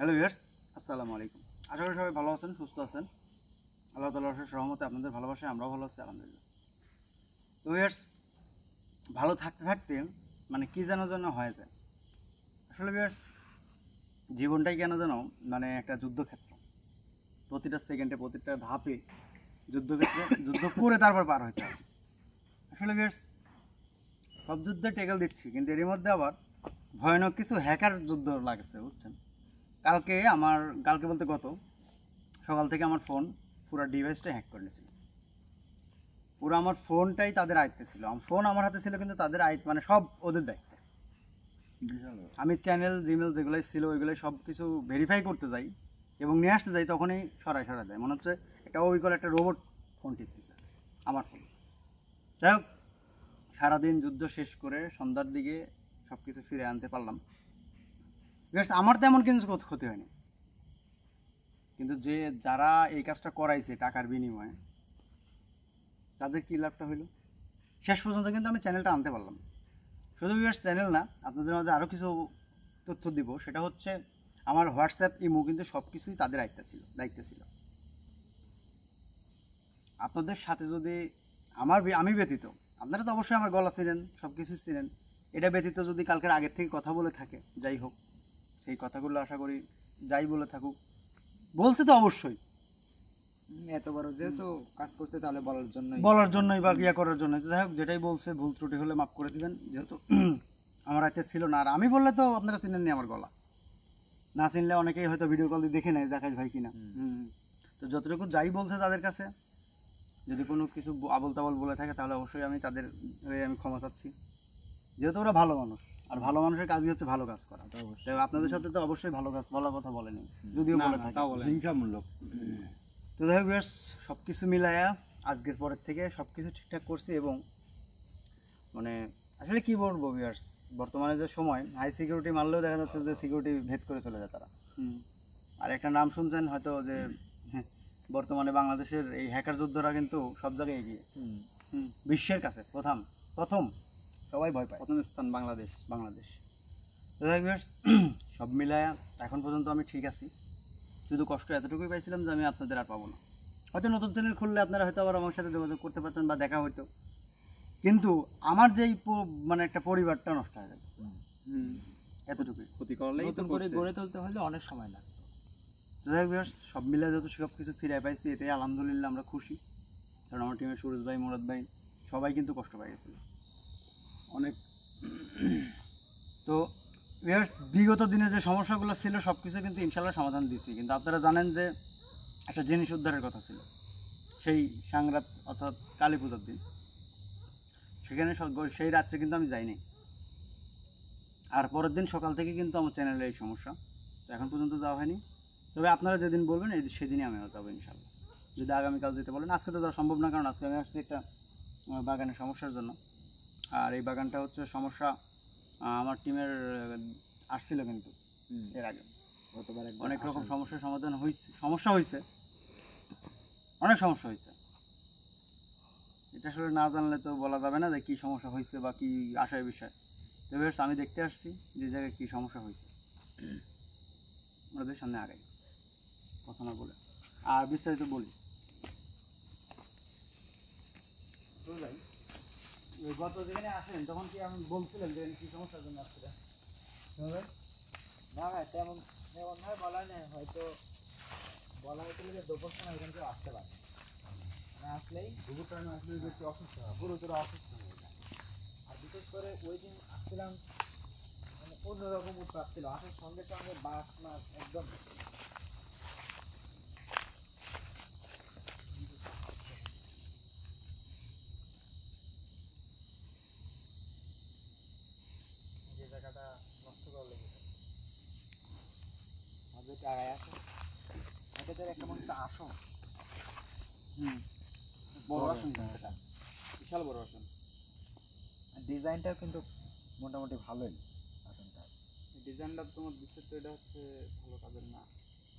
Hello viewers, আসসালামু আলাইকুম। আশা করি সবাই ভালো আছেন, সুস্থ আছেন। আল্লাহ তাআলার অশেষ রহমতে আপনাদের ভালোবাসায় আমরাও ভালো আছি আলহামদুলিল্লাহ। তো ভিউয়ার্স, ভালো থাকতে থাকতে মানে কি যেন হয়ে যায়। আসলে ভিউয়ার্স, জীবনটাই কেন যেন মানে একটা যুদ্ধক্ষেত্র। প্রতিটা সেকেন্ডে প্রতিটা ধাপে যুদ্ধক্ষেত্রে যুদ্ধ করে তারপর পার হইতে হবে। আসলে ভিউয়ার্স, সব যুদ্ধে টেকেল দিচ্ছি, কিন্তু এরই মধ্যে আবার ভয়ানক কিছু হ্যাকার যুদ্ধ লাগছে, বুঝছেন। কালকে বলতে গত সকাল থেকে আমার পুরো ডিভাইসটা হ্যাক করে নিয়েছিল। পুরো আমার ফোনটাই তাদের আয়ত্তে ছিল। ফোন আমার হাতে ছিল, কিন্তু তাদের আয়ত্ত মানে সব ওদের দায়িত্বে। আমি চ্যানেল জিমেল যেগুলোই ছিল ওইগুলোই সব কিছু ভেরিফাই করতে যাই এবং নিয়ে আসতে যাই, তখনই সরাই যায়। মনে হচ্ছে একটা অবিকল একটা রোবট ফোন টিপতেছে আমার ফোন। যাই হোক, সারাদিন যুদ্ধ শেষ করে সন্ধ্যার দিকে সব কিছু ফিরে আনতে পারলাম। আমার তেমন কিছু ক্ষতি হয়নি, কিন্তু যারা এই কাজটা করাইছে টাকার বিনিময়ে, তাদের কী লাভটা হইল? শেষ পর্যন্ত কিন্তু আমি চ্যানেলটা আনতে পারলাম। শুধু ভিউয়ার্স চ্যানেল না, আপনাদের মাঝে আরও কিছু তথ্য দিব। সেটা হচ্ছে আমার হোয়াটসঅ্যাপ, ইমো কিন্তু সব কিছুই তাদের দায়িত্ব ছিল। আপনাদের সাথে যদি আমি ব্যতীত, আপনারা তো অবশ্যই আমার গলা ছিলেন, সব কিছু ছিলেন, এটা ব্যতীত যদি কালকের আগের থেকে কথা বলে থাকে, যাই হোক, সেই কথাগুলো আশা করি যাই বলে থাকুক, বলছে তো অবশ্যই এত বড় যেহেতু কাজ করতে, তাহলে বলার জন্যই বা ইয়া করার জন্য। যাই হোক, যেটাই বলছে ভুল ত্রুটি হলে মাফ করে দিবেন, যেহেতু আমার হাতে ছিল না। আর আমি বললে তো আপনারা চিনেননি আমার গলা, না চিনলে অনেকেই হয়তো ভিডিও কল দিয়ে দেখে নেয় দেখায় ভাই কিনা। তো যতটুকু যাই বলছে তাদের কাছে, যদি কোনো কিছু আবল তাবল বলে থাকে, তাহলে অবশ্যই আমি তাদের আমি ক্ষমা চাচ্ছি, যেহেতু ওরা ভালো মানুষ। আর ভালো মানুষের কাজই হচ্ছে ভালো কাজ করা। আপনাদের সাথে তো অবশ্যই ভালো কাজ বলার কথা বলেনি, যদিও বলে থাকে। হিংসামূলক। তো যাই হোক ভিউয়ার্স, সব কিছু মিলায়া আজকের পরের থেকে সব কিছু ঠিকঠাক করছি। এবং মানে আসলে কি বলবো ভিউয়ার্স, বর্তমানে যে সময়, হাই সিকিউরিটি মারলেও দেখা যাচ্ছে যে সিকিউরিটি ভেদ করে চলে যায় তারা। আর একটা নাম শুনছেন হয়তো, যে বর্তমানে বাংলাদেশের এই হ্যাকার যোদ্ধারা কিন্তু সব জায়গায় এগিয়ে, বিশ্বের কাছে প্রথম সবাই ভয় পায়। প্রথম স্থান বাংলাদেশ। তো যাই হোক ভিউয়ার্স, সব মিলায়া এখন পর্যন্ত আমি ঠিক আছি। শুধু কষ্ট এতটুকুই পাইছিলাম যে আমি আপনাদের আর পাবো না। হয়তো নতুন চ্যানেল খুললে আপনারা হয়তো আবার আমার সাথে যোগাযোগ করতে পারতেন বা দেখা হইতো, কিন্তু আমার যেই মানে একটা পরিবারটা নষ্ট হয়ে যাবে, এতটুকুই। ক্ষতি করলেই নতুন করে গড়ে তুলতে হলে অনেক সময় লাগে। যাই হোক ভিউয়ার্স, সব মিলে যত সব কিছু ফিরে পাইছি, এটাই আলহামদুলিল্লাহ আমরা খুশি। কারণ আমার টিমের সুরজ ভাই, মুরাদ ভাই সবাই কিন্তু কষ্ট পাই গেছিল অনেক। তো ভিউয়ার্স, বিগত দিনে যে সমস্যাগুলো ছিল সব কিছু কিন্তু ইনশাল্লাহ সমাধান দিচ্ছি। কিন্তু আপনারা জানেন যে একটা জিনিস উদ্ধারের কথা ছিল সেই সাংরাত অর্থাৎ কালী পূজার দিন। সেখানে সেই রাত্রে কিন্তু আমি যাইনি। আর পরের দিন সকাল থেকে কিন্তু আমার চ্যানেলে এই সমস্যা, তো এখন পর্যন্ত যাওয়া হয়নি। তবে আপনারা যেদিন বলবেন সেদিনই আমি যাবো ইনশাল্লাহ, যদি আগামীকাল যেতে বলেন। আজকে তো যাওয়া সম্ভব না, কারণ আজকে আমি আসছি একটা বাগানের সমস্যার জন্য। আর এই বাগানটা হচ্ছে সমস্যা, আমার টিমের আসছিল কিন্তু এর আগে অনেক রকম সমস্যার সমাধান হয়েছে, অনেক সমস্যা হয়েছে। এটা আসলে না জানলে তো বলা যাবে না যে কী সমস্যা হয়েছে বা কী আশায় বিষয়। তো আমি দেখতে আসছি যে জায়গায় কী সমস্যা হয়েছে, ওদের সামনে আগাই কথা না বলে আর বিস্তারিত বলি। গত যেখানে আসেন তখন কি আমি বলছিলাম যে কী সমস্যার জন্য আসছিলেন? না ভাই, তেমন ভাবে বলা নেই, হয়তো বলা হয়েছিল যে দুপুর সময় এখানে কেউ আসতে পারে, আসলেই দুপুরটা আসলে একটু অসুস্থ হয়, পুরোপুরি অসুস্থ হয়ে যায়। আর বিশেষ করে ওই দিন আসছিলাম, মানে অন্যরকম উৎপাত ছিল। আসার সঙ্গে সঙ্গে বাস মাস একদম যে জায়গাটা নষ্ট করা লেগেছে। আমাদের আগায় আসো, এটাদের একটা মনে হচ্ছে আসো। বড় আসন, এটা বিশাল বড় আসন। ডিজাইনটাও কিন্তু মোটামুটি ভালোই। আসনটা ডিজাইনটা তোমার দিচ্ছে তো, এটা হচ্ছে ভালো কাজের না।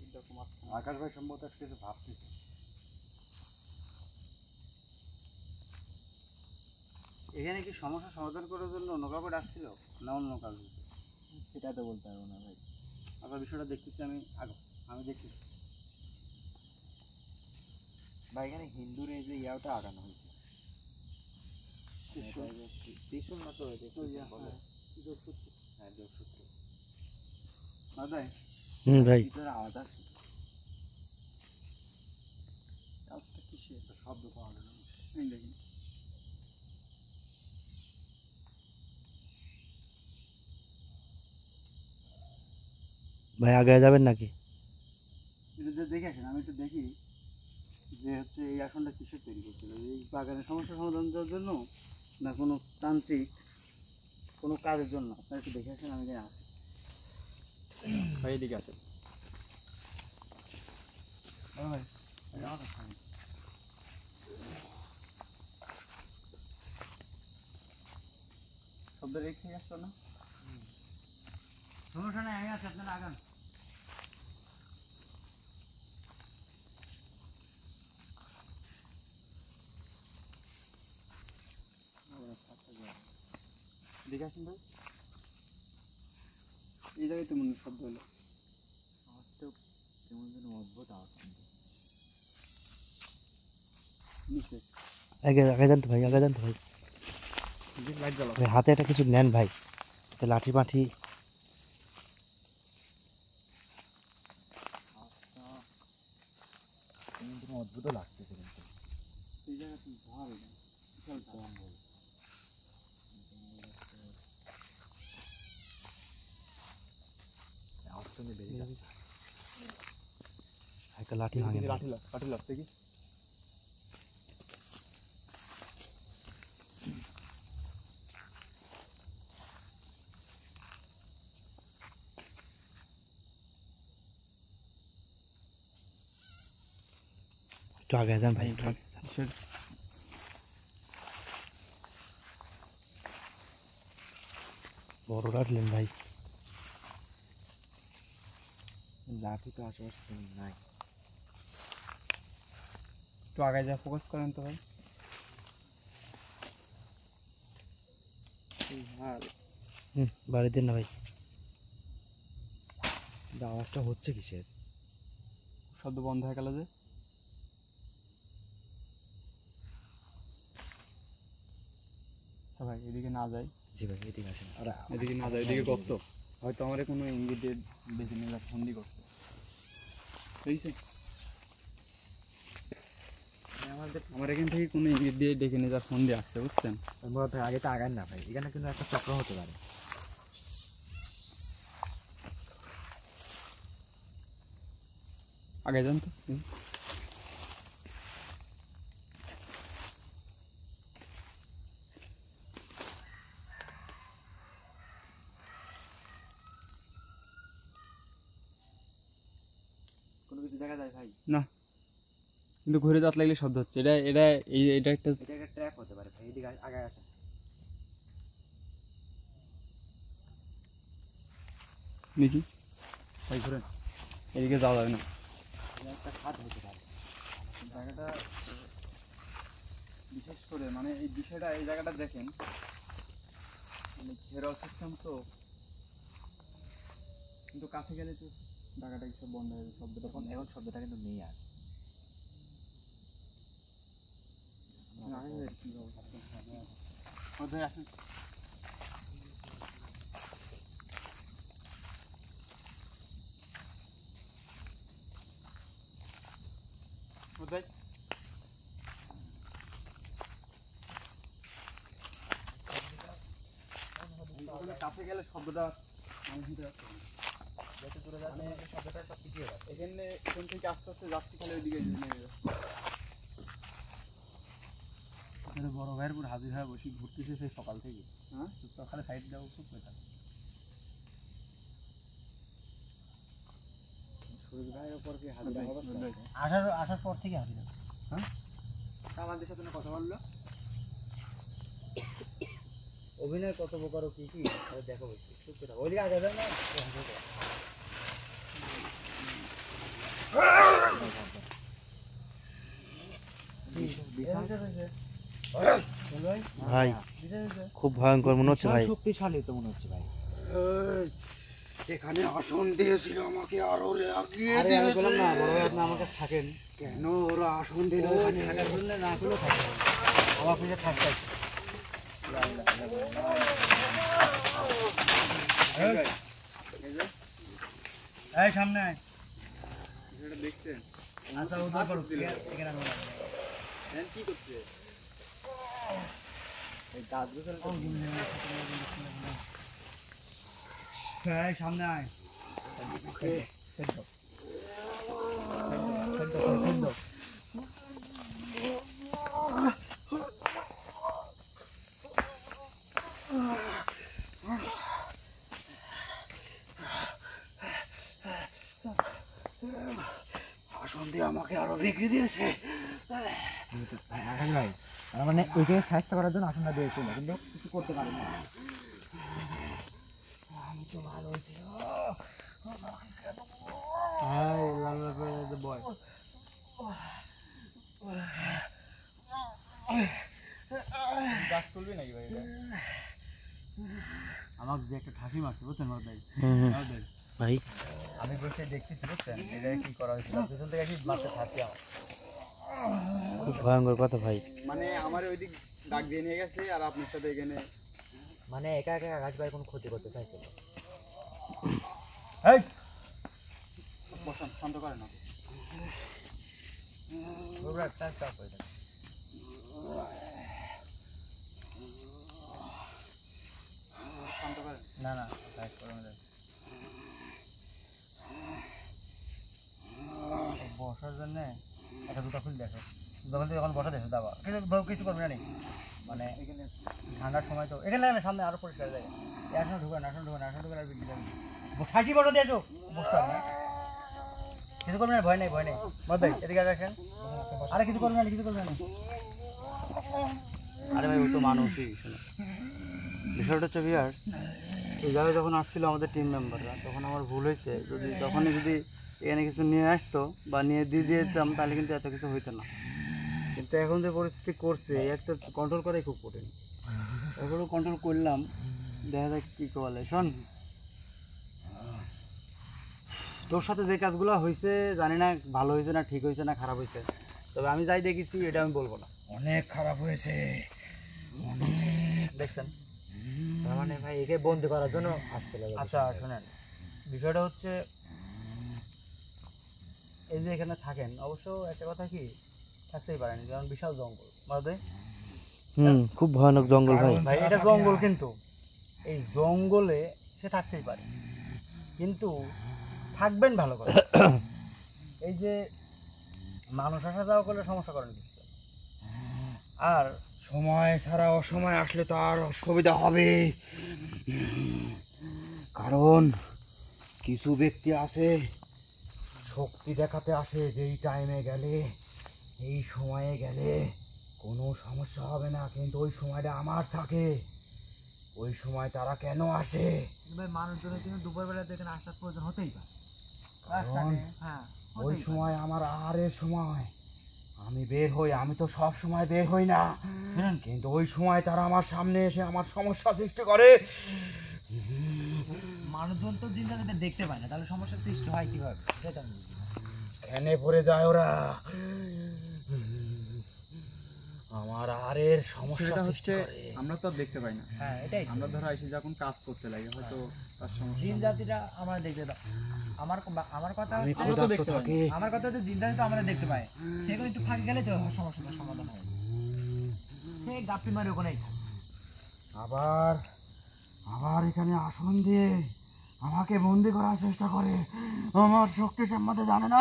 এরকম আকাশ ভাই সম্ভবত কিছু ভাবতেছে। এখানে কি সমস্যা সমাধান করার জন্য অন্য কাউকে ডাকছিল না অন্য কাজ হয়েছে? সেটা তো বলতে পারবো না ভাই। আপনার বিষয়টা দেখতেছি আমি দেখতেছি। ভাই এখানে হিন্দুর এই যে ইয়াটা আগানো হয়েছে ত্রিশূল না তো এটা কি বলে? হ্যাঁ যোগসূত্র। দাদাই ভাই ভিতরে আওয়াজ আসছে, আওয়াজটা কিসের? শব্দ পাওয়া গেল না। এই দেখুন ভাই আগে যাবেন নাকি? এটা যে দেখে আসেন, আমি একটু দেখি যে হচ্ছে এই আসনটা কিসের তৈরি করছিল, এই বাগানের সমস্যা সমাধান দেওয়ার জন্য না কোনো তান্ত্রিক কোনো কাজের জন্য। আপনারা একটু দেখে আসেন, আমি এখানে আসি। ভাই এদিকে আসেন। ভাই শব্দ রেখে আসছো না? সমস্যা নেই, আমি আছি, আপনারা আগান। দেখে আসেন ভাই, এই জায়গায় তো মনে হয় শব্দ হলো। আওয়াজটা কেমন যেন অদ্ভুত আওয়াজ কিন্তু। নিচে আগে যান তো ভাই, আগে যান তো ভাই। লাইট জ্বালাও। ভাই হাতে একটা কিছু নেন ভাই, তো লাঠি মাঠি। আওয়াজটা কেমন যেন অদ্ভুত লাগতেছে কিন্তু। এই জায়গাতে ভালো না, বিশাল জঙ্গল। আওয়াজটা নিয়ে বেরিয়ে যাচ্ছে। একটা লাঠি ভাঙে ভাই। লাঠি লাভ দেখি। একটু আগে যান ভাই, একটু আগে যান। বড় লাঠলেন ভাই। লাঠি তো আশেপাশে কোনো নাই। একটু আগে যা ফোকাস করেন তো ভাই। বাড়ি দিন না ভাই। যে আওয়াজটা হচ্ছে কিসের? শব্দ বন্ধ হয়ে গেল যে। আচ্ছা ভাই এদিকে না যাই, জি ভাই এদিকে আসেন। আর এদিকে না যাই, এদিকে গর্ত। হয়তো আমার কোনো ইঙ্গিত দিয়ে বেশি নিয়ে ফন্দি করছে, বুঝছে? আমার এখান থেকে কোনো ইঙ্গিত দিয়ে ডেকে নিয়ে যার ফন্দি আসছে, বুঝছেন? মূলত ভাই আগে তো আগান না ভাই, এখানে কিন্তু একটা চক্র হতে পারে। আগে যান তো। কোনো কিছু দেখা যায় ভাই? না, কিন্তু ঘুরে দাঁত লাগলে শব্দ হচ্ছে। এটা এটা একটা এটা একটা ট্র্যাপ হতে পারে ভাই, এদিকে আগে আসেন। দেখি ভাই, ঘুরেন, এদিকে যাওয়া যাবে না। এটা একটা খাদ হতে পারে। জায়গাটা বিশেষ করে মানে এই বিষয়টা, এই জায়গাটা দেখেন, মানে ঘেরাও সিস্টেম তো, কিন্তু কাছে গেলে তো জায়গাটা সব বন্ধ হয়ে যাবে, শব্দটা এখন এখন শব্দটা কিন্তু নেই আর। আসেন। কোথায়? কাছে গেলে শব্দটা আমি শুনতে পাচ্ছি না। যত দূরে যাচ্ছে শব্দটা একটা পিছিয়ে যাচ্ছে। এখান থেকে আস্তে আস্তে যাচ্ছি, খালি ওইদিকে নেমে যাচ্ছে। বড় ভাইয়ের পুরো হাজির হয়ে বসে ঘুরতেছে সেই সকাল থেকে। হ্যাঁ, সকালে সাইড দেওয়া খুব বেটার। সুরজ ভাইয়ের উপর কি হাজিরা অবস্থা? আসার পর থেকে হাজির। হ্যাঁ, আমাদের সাথে কথা বললো। অভিনয় কত প্রকার কি কি দেখো ওইদিকে আগে যান না। ভাই খুব ভয়ঙ্কর মনে হচ্ছে ভাই। শক্তিশালী তো মনে হচ্ছে ভাই। এখানে আসন দিয়েছিল আমাকে আরো রাগিয়ে আরে আমি বললাম না বড় ভাই দিয়েছে। আপনি আমাকে থাকেন কেন ওরা আসন দিল ওই এখানে? থাকার জন্য না করলেও থাকতে হবে। আমার পিছিয়ে থাকতে হবে। এই সামনে আয়। আচ্ছা উদ্ধার করো এখানে আনো না। এই গাছগুলো এই সামনে আয়। আসন দিয়ে আমাকে আরো বিক্রি দিয়েছে। আকাশ ভাই তার মানে একে স্বাস্থ্য করার জন্য আসনটা দিয়েছিল কিন্তু কিছু করতে পারি না। এই লাল লাল করে দে বয়। গাছ তুলবি নাকি ভাই এটা? আমাকে যে একটা ঠাকি মারছে বুঝছেন মার ভাই? মার ভাই। ভাই আমি বসে দেখতেছি বুঝছেন এটা কি করা হয়েছিল পিছন থেকে কি মারতে ঠাকি আমার খুব ভয়ঙ্কর কথা ভাই। মানে আমার ওই দিক ডাক দিয়ে নিয়ে গেছে আর আপনার সাথে এখানে মানে একা একা আকাশ ভাই কোনো ক্ষতি করতে চাইছে না। এই বসান শান্ত করেন না ওরা টাচ টাচ হয়ে যায় শান্ত করেন না না টাচ করেন না বসার জন্য একটা জুতা খুলে দেখো যখন তুই যখন বসা দেখো দাবা কিন্তু ধর কিছু করবি না নি মানে এখানে ঠান্ডার সময় তো এখানে লাগে না সামনে আরো পরিষ্কার জায়গা এখনো ঢুকান আর বিক্রি যাবে ঠাকি বড় দিয়ে বসতে হবে না কিছু করবেন না ভয় নেই মত ভাই এদিকে আসেন আরে কিছু করবেন না আরে ভাই ও তো মানুষই শোনো বিষয়টা হচ্ছে ভিউয়ার্স এই জায়গায় যখন আসছিল আমাদের টিম মেম্বাররা তখন আমার ভুল হয়েছে তখনই যদি এখানে কিছু নিয়ে আসতো বা নিয়ে দিয়ে দিয়েছিলাম তাহলে কিন্তু এত কিছু হইতো না কিন্তু এখন যে পরিস্থিতি করছে একটা কন্ট্রোল করাই খুব কঠিন এগুলো কন্ট্রোল করলাম দেখা যাক কী বলে শোন তোর সাথে যে কাজগুলো হয়েছে জানি না ভালো হয়েছে না ঠিক হয়েছে না খারাপ হয়েছে তবে আমি যাই দেখেছি এটা আমি বলবো না অনেক খারাপ হয়েছে। দেখছেন তার মানে ভাই একে বন্দি করার জন্য আসছিল। আচ্ছা শোনেন বিষয়টা হচ্ছে এই যে এখানে থাকেন অবশ্য একটা কথা কি থাকতেই পারেন কারণ বিশাল জঙ্গল মারদে খুব ভয়ানক জঙ্গল ভাই। ভাই এটা জঙ্গল কিন্তু এই জঙ্গলে সে থাকতেই পারে কিন্তু থাকবেন ভালো করে এই যে মানুষ আসা যাওয়া করলে সমস্যা করেন কিছু আর সময় ছাড়া অসময় আসলে তো আর অসুবিধা হবে, কারণ কিছু ব্যক্তি আছে শক্তি দেখাতে আসে যেই টাইমে গেলে এই সময়ে গেলে কোনো সমস্যা হবে না, কিন্তু ওই সময়টা আমার থাকে। ওই সময় তারা কেন আসে? ভাই মানুষজনের কিন্তু দুপুরবেলা তো এখানে আসার প্রয়োজন হতেই পারে। কারণ হ্যাঁ ওই সময় আমার আহারের সময়, আমি বের হই, আমি তো সব সময় বের হই না, কিন্তু ওই সময় তারা আমার সামনে এসে আমার সমস্যা সৃষ্টি করে। মানুষজন তো জিন জাতিতে দেখতে পায় না, তাহলে সমস্যার সৃষ্টি হয় কিভাবে সেটা তো আমি বুঝি না। খেনে পড়ে যায় ওরা, আমার আহারের সমস্যা সেটা সৃষ্টি হচ্ছে করে। আমরা তো আর দেখতে পাই না, হ্যাঁ এটাই তো। আমরা ধরো এসে যখন কাজ করতে লাগে হয়তো তার সমস্যা জিন জাতিরা আমরা দেখতে পাই। আমার কথা আমি হচ্ছে ক্ষুধার্ত থাকি। আমার কথা হচ্ছে জিন জাতি তো আমাদের দেখতে পায়, সেগুলো একটু ফাঁকি গেলে তো সমস্যাটার সমাধান হয়। সে গাপ্পি মারে ওখানেই থাকে। আবার আবার এখানে আসন দিয়ে আমাকে বন্দি করার চেষ্টা করে, আমার শক্তি সম্বন্ধে জানে না।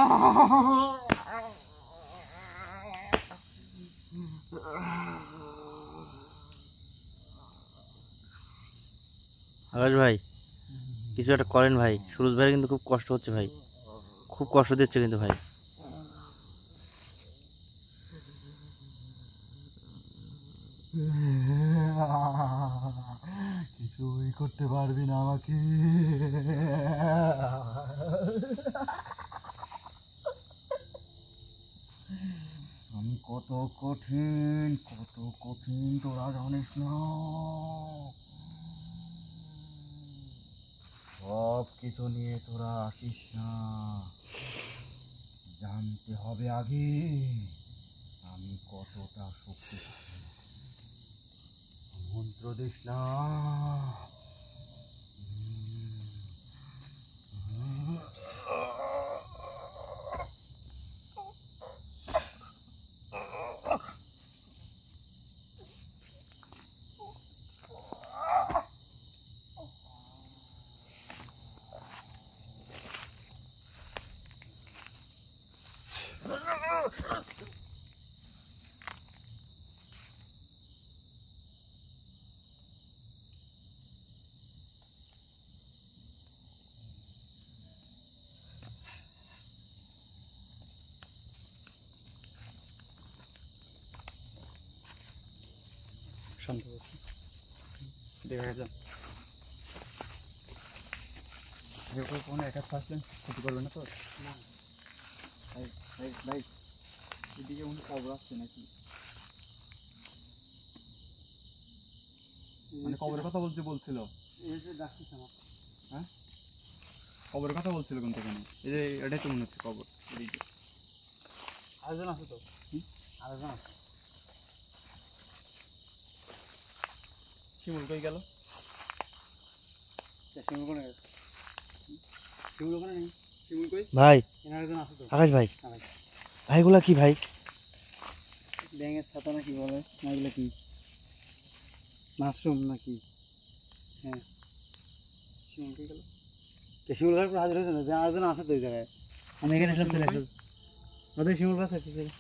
আকাশ ভাই কিছু একটা করেন ভাই, সুরজ ভাইয়ের কিন্তু খুব কষ্ট হচ্ছে ভাই, খুব কষ্ট দিচ্ছে কিন্তু ভাই। কিছুই করতে পারবি না আমাকে। আমি কত কঠিন তোরা জানিস না। সব সব কিছু নিয়ে তোরা আসিস না, জানতে হবে আগে আমি কতটা শক্তিশালী। মন্ত্র দিস না। শান্ত দেখা যান কোনো একা আসলেন ক্ষতি করবে না তো? না ভাই ভাই ভাই এদিকে মনে খবর আসছে নাকি? মানে কবরের কথা বলছিল এই যে ডাকছিস আমার। হ্যাঁ কবরের কথা বলছিল কিন্তু এখানে এই যে এটাই তো মনে হচ্ছে কবর এদিকে আরেকজন আছে তো? আরেকজন আছে। শিমুল কই গেল? শিমুল কোনে গেছে? শিমুল ওখানে নেই। শিমুল কই? ভাই এখানে আরেকজন আছে তো? আকাশ ভাই, হ্যাঁ ভাই। ভাইগুলা কি ভাই? ব্যাঙের ছাতা নাকি বলে না, এগুলো কি মাশরুম নাকি? হ্যাঁ শিমুল কই গেল? শিমুল ভাই পুরো হাজির হয়েছে না? আরেকজন আছে তো ওই জায়গায়। আমি এখানে সব চলে আসবো। ওদের শিমুল গাছ আছে পিছনে।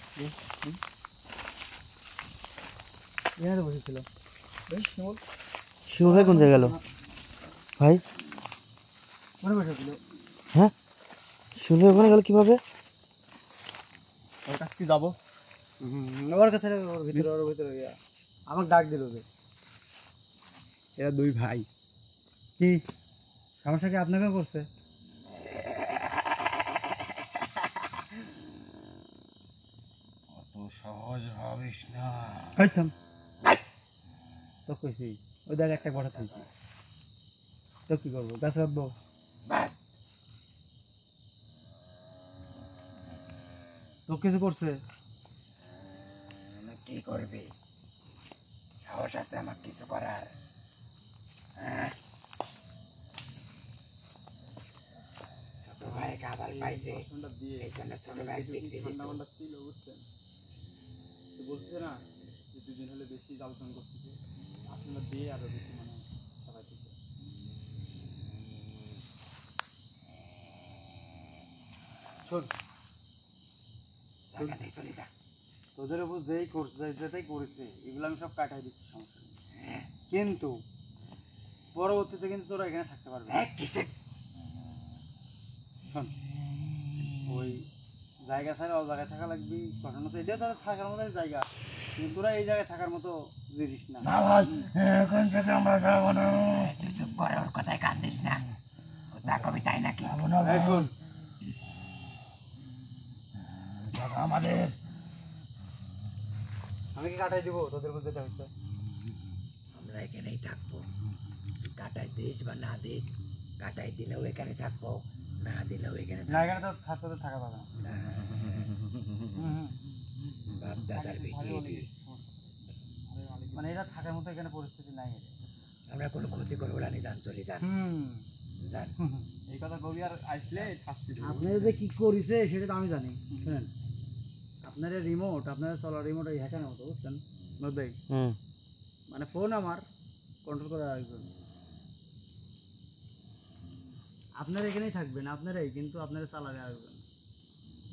এখানে তো বসেছিল। বেশ শিমুল শিমুল ভাই কোন জায়গায় গেল ভাই? মনে বসেছিল। হ্যাঁ শিমুল ভাই ওখানে গেল কিভাবে? ওর কাছে কি যাবো? ওর কাছে ওর ভিতরে গিয়া আমাকে ডাক দিল যে এরা দুই ভাই। কি সমস্যা কি আপনাকেও করছে? অত সহজ ভাবিস না। হইতাম তো কইছি ওই দেখ একটা বড় থাকছি তো কি করবো? গাছ রাখবো? তো কিছু করছে? কি করবি? সাহস আছে আমার কিছু করার? ছোট ভাই খাবার পাইছে, এই জন্য ছোট ভাই বিক্রি দিছে। ছিল বুঝছেন তো বলছে না যে 2 দিন হলে বেশি জ্বালাতন করতেছে আসলে দিয়ে আরো বেশি মানে সবাই দিচ্ছে। শোন টাকা দিয়ে চলে যা। তোদের উপর যেই করছে যেটাই করেছে এগুলো আমি সব কাটাই দিচ্ছি, সমস্যা নেই। কিন্তু পরবর্তীতে কিন্তু তোরা এখানে থাকতে পারবি না। কিসে? শোন ওই জায়গা ছাড়া ও জায়গায় থাকা লাগবি। ঘটনা তো এটাও তোরা থাকার মতো জায়গা, কিন্তু তোরা এই জায়গায় থাকার মতো জিনিস না। না ভাই, এখন থেকে আমরা যাবো না। তুই চুপ করে, ওর কথায় কান দিস না। ও যা কবি তাই নাকি? এখন আমাদের আমি কি কাটাই দিব তোদের উপর যেটা হচ্ছে? আমরা এখানেই থাকবো। তুই কাটাই দিস বা না দিস, কাটাই দিলেও এখানে থাকবো, না দিলেও এখানে না এখানে তো ছাত্রদের থাকা পাবে না। বাপ দাদার বেটি এটি। মানে এটা থাকার মতো এখানে পরিস্থিতি নাই। আমরা কোনো ক্ষতি করবো না, যান চলে যান যান। এই কথা কবি আর আসলে শাস্তি দেবে। আপনারা যে কি করেছে সেটা তো আমি জানি। শুনেন আপনার রিমোট, আপনার চলার রিমোট এই হ্যাকার মতো, বুঝছেন ভাই? মানে ফোন আমার কন্ট্রোল করার একজন। আপনারা এখানেই থাকবেন, আপনারাই, কিন্তু আপনারা চালাবে আরেকজন।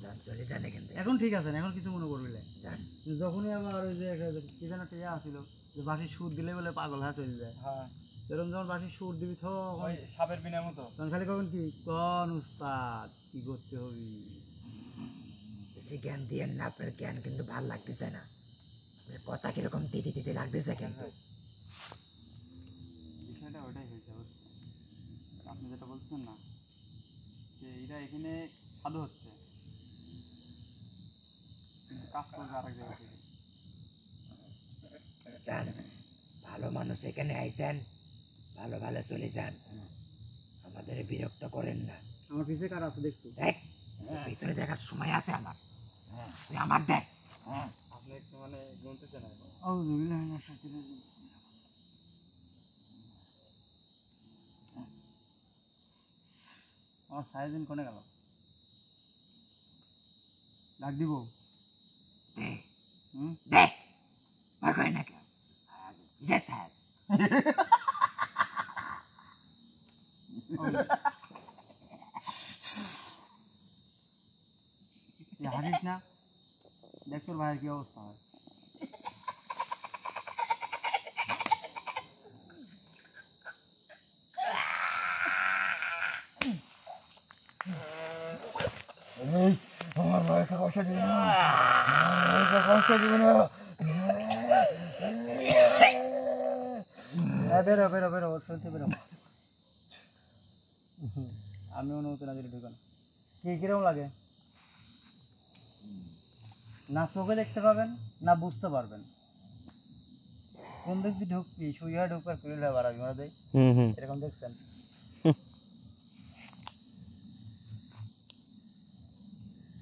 যান চলে যান এখান থেকে। এখন ঠিক আছেন, এখন কিছু মনে করবি না। যান। যখনই আমার ওই যে কি যেন একটা ইয়ে আসছিল যে বাসির সুর দিলে বলে পাগল হয়ে চলে যায়, এরকম যখন বাসির সুর দিবি তখন সাপের বিনা মতো তখন খালি কখন কি কোন উস্তাদ কি করতে হবে। বেশি জ্ঞান দিয়েন না, আপনার জ্ঞান কিন্তু ভাল লাগতেছে না। আপনার কথা কিরকম তিতি তিতি লাগতেছে কিন্তু। বিষয়টা ওটাই হয়েছে বুঝছেন? আপনি যেটা বলছেন না যে এরা এখানে সাধু হচ্ছে কিন্তু কাজ করবে আরেক জায়গা থেকে। যান, ভালো মানুষ এখানে আইছেন, ভালো ভালো চলে যান। আমাদের বিরক্ত করেন না। আমার পিছে কার আছে দেখছো? দেখ, পিছনে দেখার সময় আছে আমার। তুই আমার দেখ। আপনি একটু মানে গুনতেছেন এখন। আমার সাইজিন কোনে গেল? ডাক দিব? দেখ, ভয় করে না কেউ। Yes, sir. তুই হারিস না, দেখ তোর ভাইয়ের কি অবস্থা হয়। আমার ভাইকে কষ্ট দিবে না, আমার ভাইকে কষ্ট দিবে না। বেরো বেরো বেরো, ওর শুনতে বেরো। আমি অনুমতি না দিলে ঢুকানো। কি কিরকম লাগে? না চোখে দেখতে পাবেন, না বুঝতে পারবেন। কোন দিক দিয়ে ঢুকবি, শুয়ে ঢুকবার ফিরে বাড়াবি মারা দেয়, এরকম দেখছেন?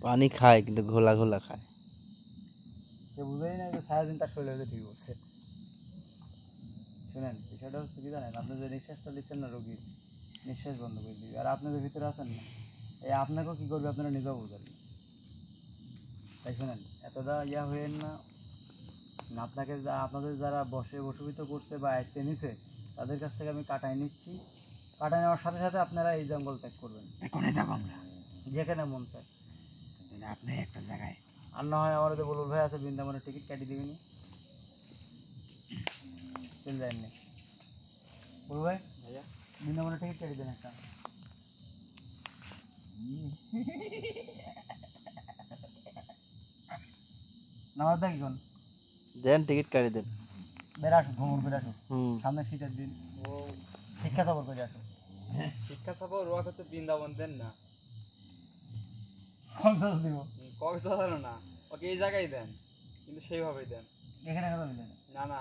পানি খায় কিন্তু ঘোলা ঘোলা খায়। সে বুঝেই না যে সারাদিন তার শরীরে ঠিক করছে। শুনেন, বিষয়টা হচ্ছে কি জানেন, আপনি যে নিঃশ্বাসটা দিচ্ছেন না রোগীর, নিঃশ্বাস বন্ধ করে দিবি। আর আপনি যে ভিতরে আছেন না, এই আপনাকেও কী করবে আপনারা নিজেও বুঝবেন না। তাই শুনেন, এতটা ইয়া হইেন না। আপনাকে আপনাদের যারা বসীভূত করছে বা আয়ত্তে নিছে, তাদের কাছ থেকে আমি কাটাই নিচ্ছি। কাটাই নেওয়ার সাথে সাথে আপনারা এই জঙ্গল ত্যাগ করবেন। এখনই যাবো আমরা। যেখানে মন চায়। আপনি একটা জায়গায় আর না হয় আমার ওদের বলুন ভাই আছে, বৃন্দাবনের টিকিট কাটিয়ে দিবিনি, চলে যায়নি বলু ভাই, ভাইয়া বৃন্দাবনের টিকিট কাটিয়ে দেন একটা। নামাজ দেখি কোন দেন টিকিট কাটি দেন। বেড়ে আসুন, ভ্রমণ করে আসুন, হুম, সামনে শীতের দিন ও শিক্ষা সফর করে আসুন। শিক্ষা সফর রোয়া হচ্ছে বৃন্দাবন দেন না, কক্সবাজার দিব, কক্সবাজার না, ওকে এই জায়গায় দেন, কিন্তু সেইভাবেই দেন। এখানে কথা বললেন না না,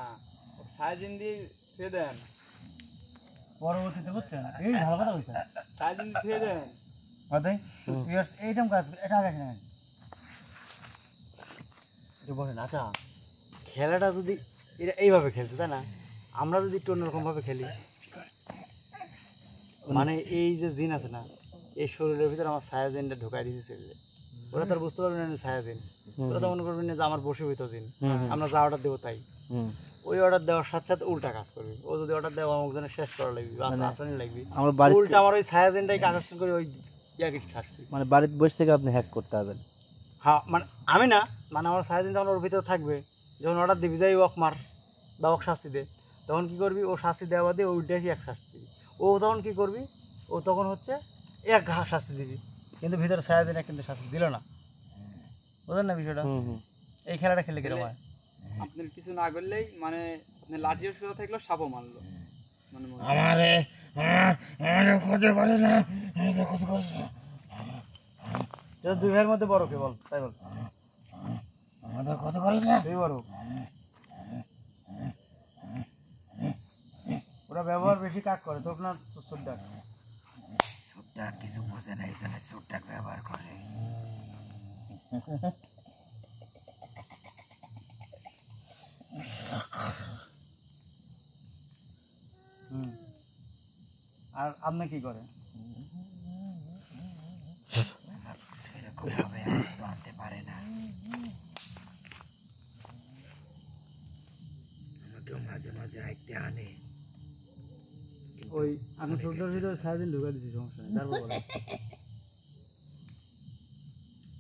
ওকে সাইজিন দিয়ে ফিরে দেন, পরবর্তীতে বুঝছেন, এই ভালো কথা বলছেন। সাইজিন দিয়ে ফিরে দেন। অতএব এইরকম কাজ, এটা আগে নেন বলেন। আচ্ছা, খেলাটা যদি এরা এইভাবে খেলছে তাই না, আমরা যদি একটু অন্যরকমভাবে খেলি, মানে এই যে জিন আছে না, এই শরীরের ভিতরে আমার ছায়াজিনটা ঢুকাই দিয়েছে শরীরে, ওরা তো আর বুঝতে পারবে না ছায়াজিন, ওরা তো মনে করবেন না যে আমার বসীভূত জিন, আমরা যা অর্ডার দেবো তাই। হুম। ওই অর্ডার দেওয়ার সাথে সাথে উল্টা কাজ করবে। ও যদি অর্ডার দেওয়া অমুক জনের শেষ করা লাগবে বা আসানি লাগবে, আমার বাড়িতে উল্টা আমার ওই ছায়াজিনটাকে আকর্ষণ করে ওই ইয়াকে শাস্তি। মানে বাড়িতে বসে থেকে আপনি হ্যাক করতে পারবেন। হ্যাঁ, মানে আমি না, মানে আমার ছায়াজিন যখন ওর ভিতরে থাকবে, যখন অর্ডার দিবি যাই ওক মার বা ওক শাস্তি দে, তখন কী করবি, ও শাস্তি দেওয়া বাদে ওইটাই এক শাস্তি দিবি। ও তখন কী করবি, ও তখন হচ্ছে এক ঘা শাস্তি দিবি, কিন্তু ভিতরে ছায়াজিনে কিন্তু শাস্তি দিল না। বুঝলেন না বিষয়টা? হুম হুম। এই খেলাটা খেললে কিরকম হয়? আপনার কিছু না করলেই মানে আপনার লাঠিও সোজা থাকলেও সাপও মারলো, মানে মনে হয়। আমারে আমাদের ক্ষতি করে না, আমাদের ক্ষতি করে না, এটা দুই ভাইয়ের মধ্যে বড় কে বল, তাই বল। আমাদের ক্ষতি করে না। তুই বড়। ওরা ব্যবহার বেশি কাজ করে, তো আপনার শ্রদ্ধা। সুটটা কিছু বোঝে না, এই জন্য সুটটা ব্যবহার করে। হুম। আর আপনি কি করে? সেরকম ভাবে তো আনতে পারে না, আমাকেও মাঝে মাঝে আইতে আনে। ওই আমি শ্রদ্ধার ভিতরে সারাদিন ঢুকা দিচ্ছি, সমস্যা নেই, তারপর বলো।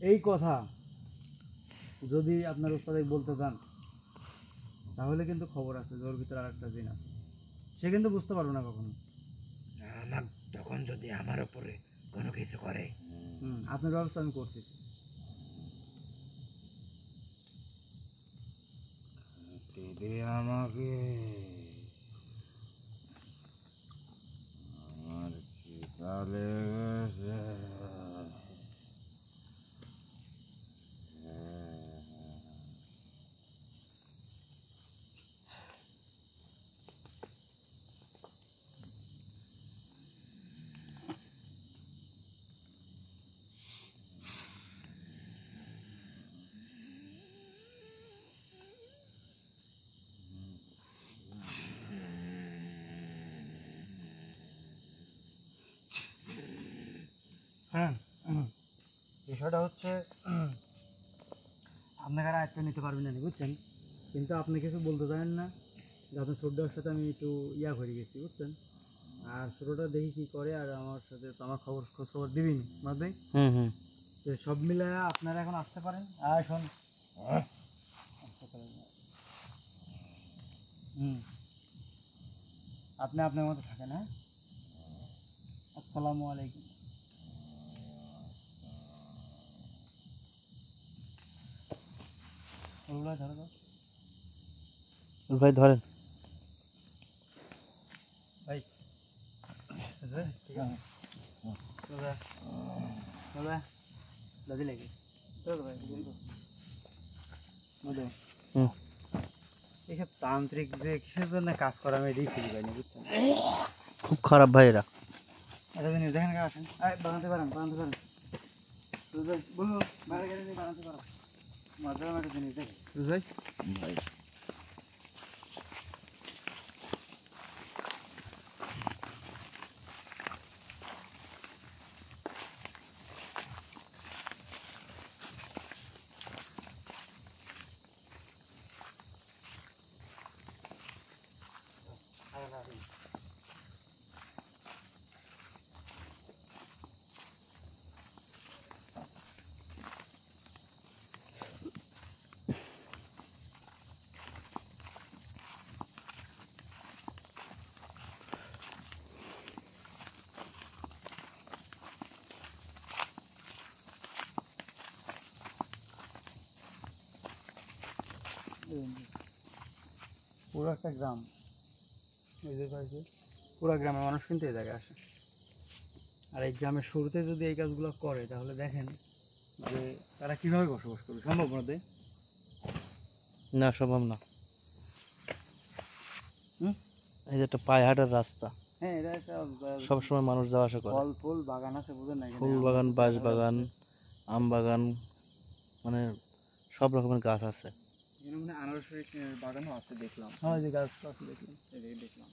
এই কথা যদি আপনার উস্তাদ বলতে চান, তাহলে কিন্তু খবর আছে যে ওর ভিতরে আরেকটা জিন আছে, সে কিন্তু বুঝতে পারবে না কখনো। আমার তখন যদি আমার উপরে কোনো কিছু করে, আপনার ব্যবস্থা আমি করতেছি। দিদি আমাকে আমার খিদা লেগেছে। হ্যাঁ, বিষয়টা হচ্ছে আপনাকে আর আয়ত্ত নিতে পারবেন না, বুঝছেন? কিন্তু আপনি কিছু বলতে জানেন না যে আপনার ছোটটার সাথে আমি একটু ইয়া করে গেছি, বুঝছেন? আর ছোটটা দেখি কি করে, আর আমার সাথে তো আমার খোঁজ খবর দিবিনি মাদ ভাই। হুম হুম। তো সব মিলে আপনারা এখন আসতে পারেন। আর শোন, আপনি আপনার মতো থাকেন। হ্যাঁ, আসসালামু আলাইকুম। ওগুলো ধরো তো। ভাই ধরেন। ভাই ঠিক আছে, দাদি লাগে হুম। এইসব তান্ত্রিক যে কিসের জন্য কাজ করে আমি এটাই খুঁজে পাইনি, বুঝছেন? খুব খারাপ ভাই এরা। একটা জিনিস দেখেন, আসেন বানাতে পারেন বলুন, বাইরে গেলে বানাতে পারেন। মজার একটা জিনিস দেখেন ভাই, পুরো একটা গ্রাম, বুঝতে পারছি, পুরো গ্রামের মানুষ কিন্তু এই জায়গায় আসে। আর এই গ্রামের শুরুতে যদি এই কাজগুলো করে তাহলে দেখেন যে তারা কীভাবে বসবাস করবে, সম্ভব নয়? না, সম্ভব না। হুম? এই যে একটা পায়ে হাঁটার রাস্তা, হ্যাঁ, এটা একটা সবসময় মানুষ যাওয়া আসা করে। ফল ফুল বাগান আছে, বুঝেন না? এখানে ফুল আম বাগান, আছে, বাঁশ কাঁঠাল বাগান, আছে। আম বাগান, মানে সব রকমের গাছ আছে। এখানে মানে আনারসের বাগানও আছে দেখলাম। হ্যাঁ, যে গাছ আছে দেখলাম। এদিকে দেখলাম।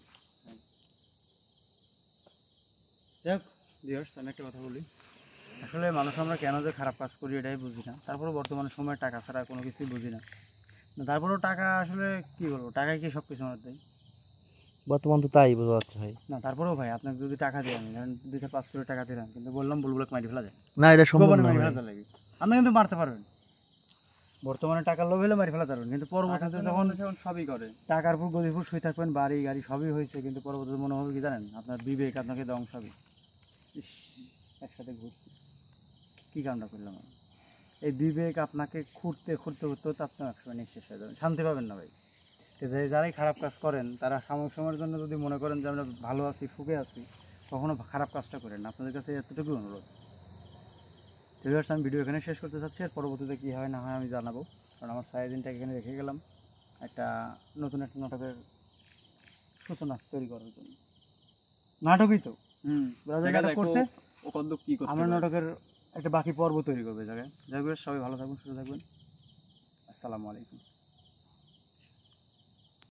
যাই হোক ভিউয়ার্স, আমি একটা কথা বলি, আসলে মানুষ আমরা কেন যে খারাপ কাজ করি এটাই বুঝি না। তারপরেও বর্তমান সময়ে টাকা ছাড়া কোনো কিছুই বুঝি না। তারপরেও টাকা আসলে কী বলবো, টাকায় কি সব কিছু আমার দেয় বর্তমান তো তাই বোঝা যাচ্ছে ভাই। না? তারপরেও ভাই, আপনাকে যদি টাকা দিই, আমি ধরেন 2-5 করে টাকা দিলাম, কিন্তু বললাম বুলবুলক মারি ফেলা যায়, না, এটা সম্ভব গোপনে না মারি ভাই। ফেলা লাগে। আপনি কিন্তু মারতে পারবেন, বর্তমানে টাকার লোভ হলে মারি ফেলা পারবেন, কিন্তু পরবর্তীতে যখন এখন সবই করে। টাকার উপর গদিপুর শুয়ে থাকবেন, বাড়ি গাড়ি সবই হয়েছে, কিন্তু পরবর্তীতে মনে হবে কি জানেন, আপনার বিবেক আপনাকে ধ্বংস হবে। ইস, একসাথে ঘুরছি, কী কামটা করলাম আমি? এই বিবেক আপনাকে খুঁড়তে খুঁড়তে খুঁড়তে হতে আপনার একসময় নিঃশেষ হয়ে যাবেন, শান্তি পাবেন না ভাই। তো যারাই খারাপ কাজ করেন তারা সাময়িক সময়ের জন্য যদি মনে করেন যে আমরা ভালো আছি, সুখে আছি, কখনো খারাপ কাজটা করেন না। আপনাদের কাছে এতটুকু অনুরোধ। ঠিক আছে, আমি ভিডিও এখানে শেষ করতে চাচ্ছি, আর পরবর্তীতে কী হয় না হয় আমি জানাবো, কারণ আমার সারাদিনটাকে এখানে রেখে গেলাম একটা নতুন একটা নাটকের সূচনা তৈরি করার জন্য। নাটকই তো নাটক করছে, ও কত কি করতে আমরা পারে। নাটকের একটা বাকি পর্ব তৈরি করবে জায়গায়। যাই হোক, সবাই ভালো থাকবেন, সুস্থ থাকবেন। আসসালামু আলাইকুম।